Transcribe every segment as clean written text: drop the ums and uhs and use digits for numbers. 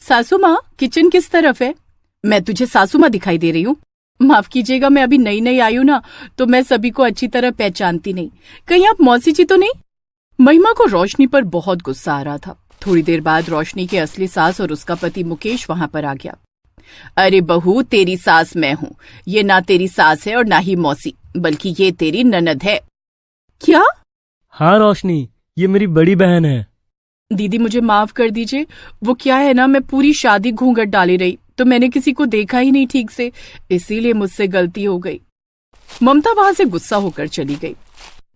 सासू माँ, किचन किस तरफ है? मैं तुझे सासू माँ दिखाई दे रही हूँ? माफ कीजिएगा, मैं अभी नई नई आई हूँ ना, तो मैं सभी को अच्छी तरह पहचानती नहीं। कहीं आप मौसी जी तो नहीं? महिमा को रोशनी पर बहुत गुस्सा आ रहा था। थोड़ी देर बाद रोशनी के असली सास और उसका पति मुकेश वहां पर आ गया। अरे बहू, तेरी सास मैं हूँ। ये ना तेरी सास है और ना ही मौसी, बल्कि ये तेरी ननद है। क्या? हाँ रोशनी, ये मेरी बड़ी बहन है। दीदी मुझे माफ कर दीजिए। वो क्या है ना, मैं पूरी शादी घूंघट डाली रही तो मैंने किसी को देखा ही नहीं ठीक से, इसीलिए मुझसे गलती हो गई। ममता वहां से गुस्सा होकर चली गई।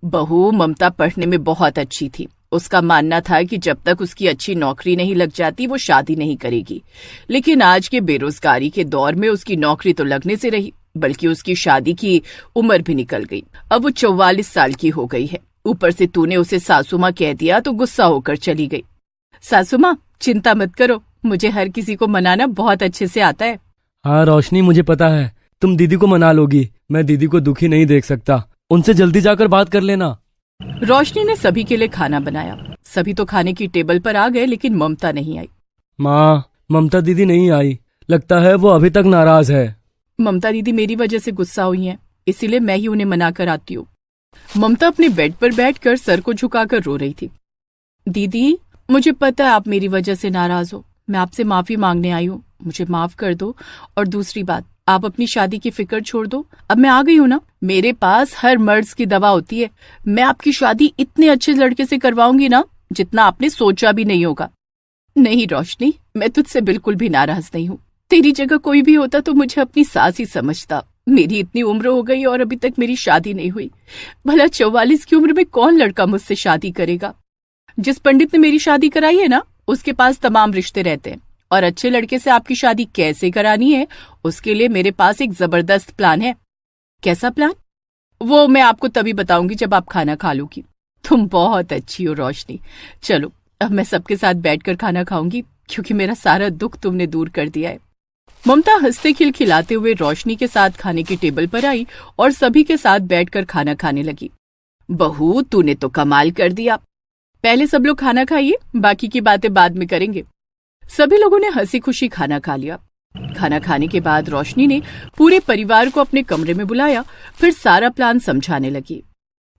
बहू, ममता पढ़ने में बहुत अच्छी थी। उसका मानना था कि जब तक उसकी अच्छी नौकरी नहीं लग जाती वो शादी नहीं करेगी। लेकिन आज के बेरोजगारी के दौर में उसकी नौकरी तो लगने से रही, बल्कि उसकी शादी की उम्र भी निकल गई। अब वो 44 साल की हो गई है। ऊपर से तूने उसे सासू माँ कह दिया तो गुस्सा होकर चली गई। सासू माँ, चिंता मत करो, मुझे हर किसी को मनाना बहुत अच्छे से आता है। हाँ रोशनी, मुझे पता है तुम दीदी को मना लोगी। मैं दीदी को दुखी नहीं देख सकता। उनसे जल्दी जाकर बात कर लेना। रोशनी ने सभी के लिए खाना बनाया। सभी तो खाने की टेबल पर आ गए, लेकिन ममता नहीं आई। माँ, ममता दीदी नहीं आई। लगता है वो अभी तक नाराज है। ममता दीदी मेरी वजह से गुस्सा हुई हैं, इसीलिए मैं ही उन्हें मना कर आती हूँ। ममता अपने बेड पर बैठकर सर को झुकाकर रो रही थी। दीदी, मुझे पता है आप मेरी वजह से नाराज हो। मैं आपसे माफी मांगने आई हूँ, मुझे माफ कर दो। और दूसरी बात, आप अपनी शादी की फिक्र छोड़ दो। अब मैं आ गई हूँ ना, मेरे पास हर मर्ज की दवा होती है। मैं आपकी शादी इतने अच्छे लड़के से करवाऊंगी ना, जितना आपने सोचा भी नहीं होगा। नहीं रोशनी, मैं तुझसे बिल्कुल भी नाराज नहीं हूँ। तेरी जगह कोई भी होता तो मुझे अपनी सास ही समझता। मेरी इतनी उम्र हो गई और अभी तक मेरी शादी नहीं हुई। भला 44 की उम्र में कौन लड़का मुझसे शादी करेगा? जिस पंडित ने मेरी शादी कराई है ना, उसके पास तमाम रिश्ते रहते हैं, और अच्छे लड़के से आपकी शादी कैसे करानी है, उसके लिए मेरे पास एक जबरदस्त प्लान है। कैसा प्लान? वो मैं आपको तभी बताऊंगी जब आप खाना खा लोगी। तुम बहुत अच्छी हो रोशनी। चलो, अब मैं सबके साथ बैठकर खाना खाऊंगी, क्योंकि मेरा सारा दुख तुमने दूर कर दिया है। ममता हंसते खिलखिलाते हुए रोशनी के साथ खाने की टेबल पर आई और सभी के साथ बैठकर खाना खाने लगी। बहू, तूने तो कमाल कर दिया। पहले सब लोग खाना खाइए, बाकी की बातें बाद में करेंगे। सभी लोगों ने हंसी खुशी खाना खा लिया। खाना खाने के बाद रोशनी ने पूरे परिवार को अपने कमरे में बुलाया, फिर सारा प्लान समझाने लगी।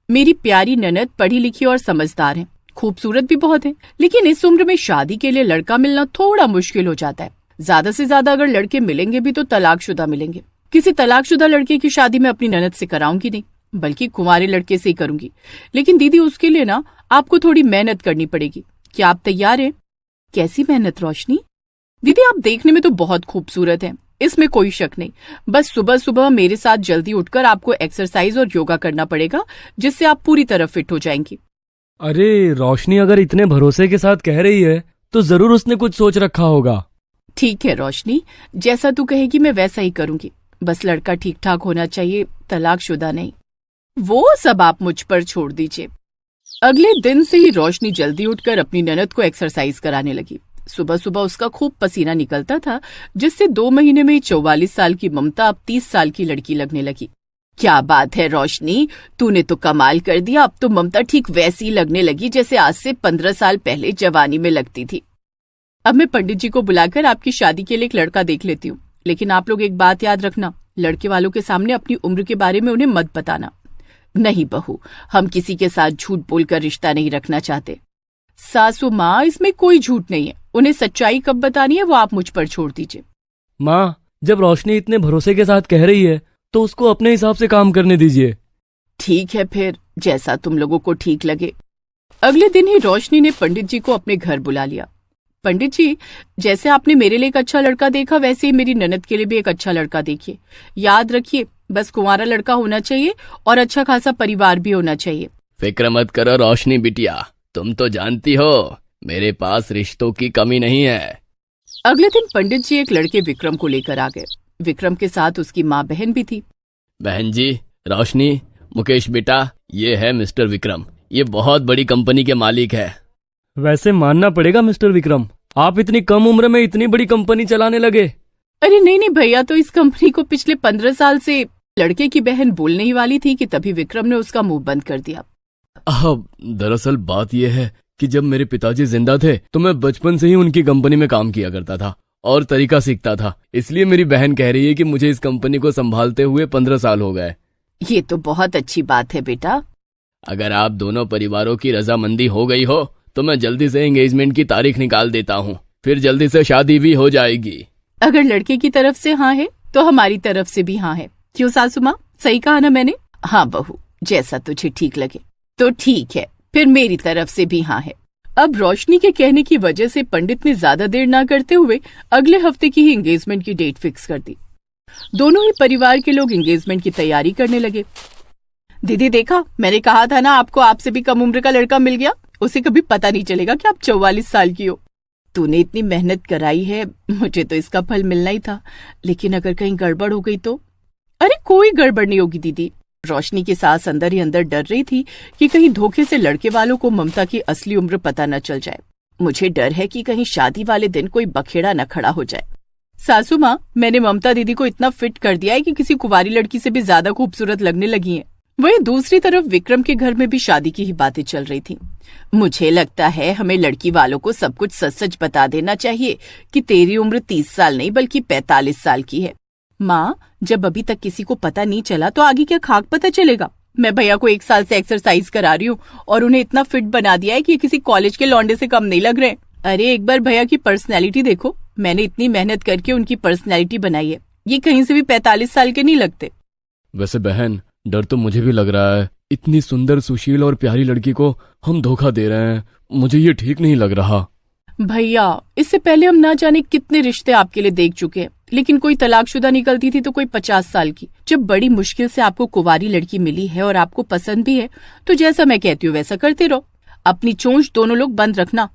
मेरी प्यारी ननद पढ़ी लिखी और समझदार है, खूबसूरत भी बहुत है, लेकिन इस उम्र में शादी के लिए लड़का मिलना थोड़ा मुश्किल हो जाता है। ज्यादा से ज्यादा अगर लड़के मिलेंगे भी तो तलाकशुदा मिलेंगे। किसी तलाकशुदा लड़के की शादी मैं अपनी ननद से कराऊंगी नहीं, बल्कि कुंवारे लड़के से ही करूंगी। लेकिन दीदी, उसके लिए ना आपको थोड़ी मेहनत करनी पड़ेगी। क्या आप तैयार हैं? कैसी मेहनत रोशनी? दीदी, आप देखने में तो बहुत खूबसूरत हैं, इसमें कोई शक नहीं। बस सुबह सुबह मेरे साथ जल्दी उठकर आपको एक्सरसाइज और योगा करना पड़ेगा, जिससे आप पूरी तरह फिट हो जाएंगी। अरे रोशनी, अगर इतने भरोसे के साथ कह रही है तो जरूर उसने कुछ सोच रखा होगा। ठीक है रोशनी, जैसा तू कहेगी मैं वैसा ही करूंगी। बस लड़का ठीक ठाक होना चाहिए, तलाकशुदा नहीं। वो सब आप मुझ पर छोड़ दीजिए। अगले दिन से ही रोशनी जल्दी उठकर अपनी ननद को एक्सरसाइज कराने लगी। सुबह सुबह उसका खूब पसीना निकलता था, जिससे 2 महीने में ही 44 साल की ममता अब 30 साल की लड़की लगने लगी। क्या बात है रोशनी, तूने तो कमाल कर दिया। अब तो ममता ठीक वैसी लगने लगी जैसे आज से 15 साल पहले जवानी में लगती थी। अब मैं पंडित जी को बुलाकर आपकी शादी के लिए एक लड़का देख लेती हूँ, लेकिन आप लोग एक बात याद रखना, लड़के वालों के सामने अपनी उम्र के बारे में उन्हें मत बताना। नहीं बहू, हम किसी के साथ झूठ बोलकर रिश्ता नहीं रखना चाहते। सासू माँ, इसमें कोई झूठ नहीं है। उन्हें सच्चाई कब बतानी है वो आप मुझ पर छोड़ दीजिए। माँ, जब रोशनी इतने भरोसे के साथ कह रही है तो उसको अपने हिसाब से काम करने दीजिए। ठीक है, फिर जैसा तुम लोगों को ठीक लगे। अगले दिन ही रोशनी ने पंडित जी को अपने घर बुला लिया। पंडित जी, जैसे आपने मेरे लिए एक अच्छा लड़का देखा, वैसे ही मेरी ननद के लिए भी एक अच्छा लड़का देखिए। याद रखिए, बस कुंवारा लड़का होना चाहिए और अच्छा खासा परिवार भी होना चाहिए। फिक्र मत करो रोशनी बिटिया, तुम तो जानती हो मेरे पास रिश्तों की कमी नहीं है। अगले दिन पंडित जी एक लड़के विक्रम को लेकर आ गए। विक्रम के साथ उसकी माँ बहन भी थी। बहन जी, रोशनी, मुकेश बेटा, ये है मिस्टर विक्रम। ये बहुत बड़ी कंपनी के मालिक है। वैसे मानना पड़ेगा मिस्टर विक्रम, आप इतनी कम उम्र में इतनी बड़ी कंपनी चलाने लगे। अरे नहीं भैया, तो इस कंपनी को पिछले 15 साल से लड़के की बहन बोलने ही वाली थी कि तभी विक्रम ने उसका मुंह बंद कर दिया। अब दरअसल बात यह है कि जब मेरे पिताजी जिंदा थे तो मैं बचपन से ही उनकी कंपनी में काम किया करता था और तरीका सीखता था। इसलिए मेरी बहन कह रही है कि मुझे इस कंपनी को संभालते हुए 15 साल हो गए। ये तो बहुत अच्छी बात है बेटा। अगर आप दोनों परिवारों की रजामंदी हो गई हो तो मैं जल्दी से एंगेजमेंट की तारीख निकाल देता हूँ, फिर जल्दी से शादी भी हो जाएगी। अगर लड़के की तरफ से हाँ है तो हमारी तरफ से भी हाँ है। क्यों सासू माँ, सही कहा ना मैंने? हाँ बहू, जैसा तुझे ठीक लगे। तो ठीक है, फिर मेरी तरफ से भी हाँ है। अब रोशनी के कहने की वजह से पंडित ने ज्यादा देर ना करते हुए अगले हफ्ते की ही एंगेजमेंट की डेट फिक्स कर दी। दोनों ही परिवार के लोग एंगेजमेंट की तैयारी करने लगे। दीदी देखा, मैंने कहा था ना आपको आपसे भी कम उम्र का लड़का मिल गया। उसे कभी पता नहीं चलेगा कि आप 44 साल की हो। तूने इतनी मेहनत कराई है, मुझे तो इसका फल मिलना ही था। लेकिन अगर कहीं गड़बड़ हो गई तो? अरे कोई गड़बड़ नहीं होगी दीदी। रोशनी की सास अंदर ही अंदर डर रही थी कि कहीं धोखे से लड़के वालों को ममता की असली उम्र पता न चल जाए। मुझे डर है कि कहीं शादी वाले दिन कोई बखेड़ा न खड़ा हो जाए। सासू माँ, मैंने ममता दीदी को इतना फिट कर दिया है कि किसी कुंवारी लड़की से भी ज्यादा खूबसूरत लगने लगी है। वहीं दूसरी तरफ विक्रम के घर में भी शादी की ही बातें चल रही थी। मुझे लगता है हमें लड़की वालों को सब कुछ सच सच बता देना चाहिए कि तेरी उम्र 30 साल नहीं बल्कि 45 साल की है। माँ, जब अभी तक किसी को पता नहीं चला तो आगे क्या खाक पता चलेगा? मैं भैया को 1 साल से एक्सरसाइज करा रही हूँ और उन्हें इतना फिट बना दिया है कि किसी कॉलेज के लौंडे से कम नहीं लग रहे। अरे एक बार भैया की पर्सनैलिटी देखो। मैंने इतनी मेहनत करके उनकी पर्सनैलिटी बनाई है, ये कहीं से भी 45 साल के नहीं लगते। वैसे बहन, डर तो मुझे भी लग रहा है। इतनी सुंदर, सुशील और प्यारी लड़की को हम धोखा दे रहे हैं। मुझे ये ठीक नहीं लग रहा। भैया, इससे पहले हम ना जाने कितने रिश्ते आपके लिए देख चुके हैं, लेकिन कोई तलाकशुदा निकलती थी तो कोई 50 साल की। जब बड़ी मुश्किल से आपको कुंवारी लड़की मिली है और आपको पसंद भी है तो जैसा मैं कहती हूँ वैसा करते रहो। अपनी चोंच दोनों लोग बंद रखना।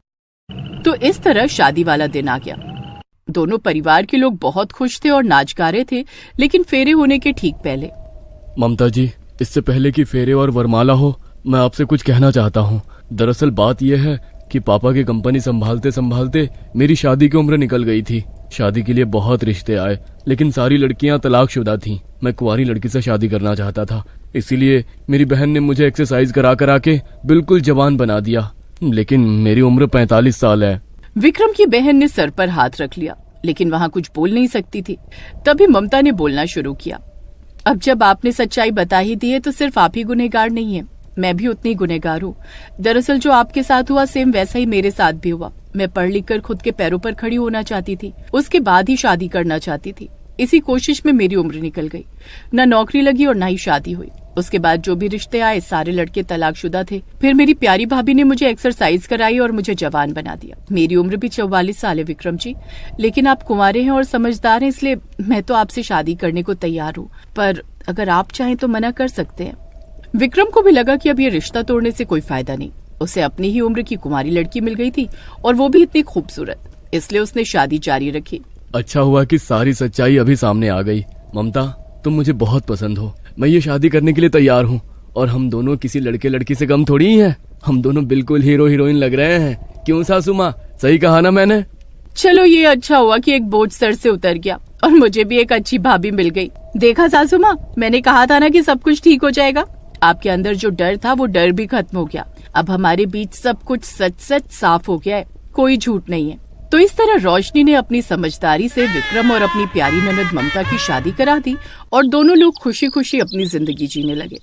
तो इस तरह शादी वाला दिन आ गया। दोनों परिवार के लोग बहुत खुश थे और नाच गा रहे थे, लेकिन फेरे होने के ठीक पहले। ममता जी, इससे पहले कि फेरे और वरमाला हो, मैं आपसे कुछ कहना चाहता हूँ। दरअसल बात यह है कि पापा की कंपनी संभालते संभालते मेरी शादी की उम्र निकल गई थी। शादी के लिए बहुत रिश्ते आए, लेकिन सारी लड़कियां तलाकशुदा थीं। मैं कुंवारी लड़की से शादी करना चाहता था, इसीलिए मेरी बहन ने मुझे एक्सरसाइज करा के बिल्कुल जवान बना दिया। लेकिन मेरी उम्र 45 साल है। विक्रम की बहन ने सर पर हाथ रख लिया, लेकिन वहाँ कुछ बोल नहीं सकती थी। तभी ममता ने बोलना शुरू किया। अब जब आपने सच्चाई बता ही दी है तो सिर्फ आप ही गुनहगार नहीं है, मैं भी उतनी गुनहगार हूँ। दरअसल जो आपके साथ हुआ सेम वैसा ही मेरे साथ भी हुआ। मैं पढ़ लिख कर खुद के पैरों पर खड़ी होना चाहती थी, उसके बाद ही शादी करना चाहती थी। इसी कोशिश में मेरी उम्र निकल गई, न नौकरी लगी और न ही शादी हुई। उसके बाद जो भी रिश्ते आए सारे लड़के तलाकशुदा थे। फिर मेरी प्यारी भाभी ने मुझे एक्सरसाइज कराई और मुझे जवान बना दिया। मेरी उम्र भी 44 साल है विक्रम जी, लेकिन आप कुंवारे हैं और समझदार हैं, इसलिए मैं तो आपसे शादी करने को तैयार हूँ। पर अगर आप चाहें तो मना कर सकते हैं। विक्रम को भी लगा कि अब ये रिश्ता तोड़ने से कोई फायदा नहीं। उसे अपनी ही उम्र की कुंवारी लड़की मिल गई थी और वो भी इतनी खूबसूरत, इसलिए उसने शादी जारी रखी। अच्छा हुआ कि सारी सच्चाई अभी सामने आ गई। ममता, तुम मुझे बहुत पसंद हो। मैं ये शादी करने के लिए तैयार हूँ और हम दोनों किसी लड़के लड़की से कम थोड़ी ही हैं। हम दोनों बिल्कुल हीरो हीरोइन लग रहे हैं। क्यों सासू माँ, सही कहा ना मैंने? चलो ये अच्छा हुआ कि एक बोझ सर से उतर गया और मुझे भी एक अच्छी भाभी मिल गई। देखा सासू माँ, मैंने कहा था ना कि सब कुछ ठीक हो जाएगा। आपके अंदर जो डर था वो डर भी खत्म हो गया। अब हमारे बीच सब कुछ सच सच साफ हो गया है, कोई झूठ नहीं है। तो इस तरह रोशनी ने अपनी समझदारी से विक्रम और अपनी प्यारी ननद ममता की शादी करा दी और दोनों लोग खुशी खुशी अपनी जिंदगी जीने लगे।